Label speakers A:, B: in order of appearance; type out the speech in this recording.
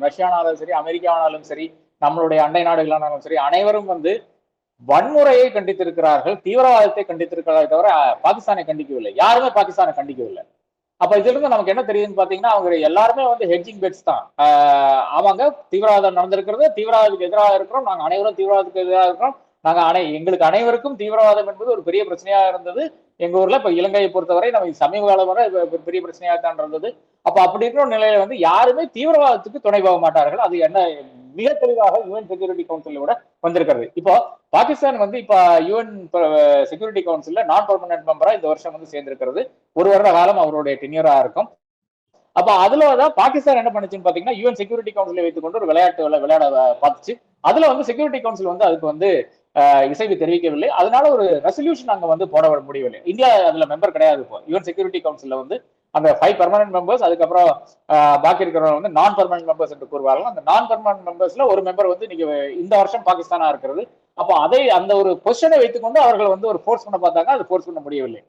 A: ரஷ்யானாலும் சரி, அமெரிக்கானாலும் சரி, நம்மளுடைய அண்டை நாடுகளானாலும் சரி, அனைவரும் வந்து வன்முறையை கண்டித்திருக்கிறார்கள், தீவிரவாதத்தை கண்டித்திருக்கிறார்கள் தவிர பாகிஸ்தானை கண்டிக்கவில்லை. யாருமே பாகிஸ்தானை கண்டிக்கவில்லை. அப்ப இதுல இருந்து நமக்கு என்ன தெரியுதுன்னு பாத்தீங்கன்னா, அவங்க எல்லாருமே வந்து ஹெட்ஜிங் பெட்ஸ் தான். அவங்க தீவிரவாதம் நடந்திருக்கிறது, தீவிரவாதத்துக்கு எதிராக இருக்கிறோம், நாங்க அனைவரும் தீவிரவாதத்துக்கு எதிராக இருக்கிறோம், எங்களுக்கு அனைவருக்கும் தீவிரவாதம் என்பது ஒரு பெரிய பிரச்சனையா இருந்தது எங்க ஊர்ல. இப்ப இலங்கையை பொறுத்தவரை நம்ம சமீப காலம் வரை பெரிய பிரச்சனையா தான் இருந்தது. அப்ப அப்படி இருக்கிற நிலையில வந்து யாருமே தீவிரவாதத்துக்கு துணை போக மாட்டார்கள். அது என்ன மிக தெளிவாக யுஎன் செக்யூரிட்டி கவுன்சில் விட வந்திருக்கிறது. இப்போ பாகிஸ்தான் வந்து இப்ப யுஎன் செக்யூரிட்டி கவுன்சில்ல நான் பெர்மனன்ட் மெம்பரா இந்த வருஷம் வந்து சேர்ந்திருக்கிறது. ஒரு வருட காலம் அவருடைய டென்யூரா இருக்கும். அப்ப அதுலதான் பாகிஸ்தான் என்ன பண்ணுச்சுன்னு பாத்தீங்கன்னா, யுஎன் செக்யூரிட்டி கவுன்சிலை வைத்துக்கொண்டு ஒரு விளையாட பார்த்துச்சு. அதுல வந்து செக்யூரிட்டி கவுன்சில் வந்து அதுக்கு வந்து இசைவு தெரிவிக்கவில்லை. அதனால ஒரு ரெசல்யூஷன் அங்க வந்து போட முடியவில்லை. இந்தியா அதுல மெம்பர் கிடையாது. இப்போ யுஎன் செக்யூரிட்டி கவுன்சில்ல வந்து அந்த 5 பெர்மனன்ட் மெம்பர்ஸ், அதுக்கப்புறம் பாக்கி இருக்கிறவங்க வந்து நான் பெர்மனன்ட் மெம்பர்ஸ் என்று கூறுவார்கள். அந்த நான் பெர்மனன்ட் மெம்பர்ஸ்ல ஒரு மெம்பர் வந்து நீங்க இந்த வருஷம் பாகிஸ்தானா இருக்கிறது. அப்போ அந்த ஒரு பொசிஷனை வைத்துக்கொண்டு அவர்கள் வந்து ஒரு ஃபோர்ஸ் பண்ண பார்த்தாங்க, அது ஃபோர்ஸ் பண்ண முடியவில்லை.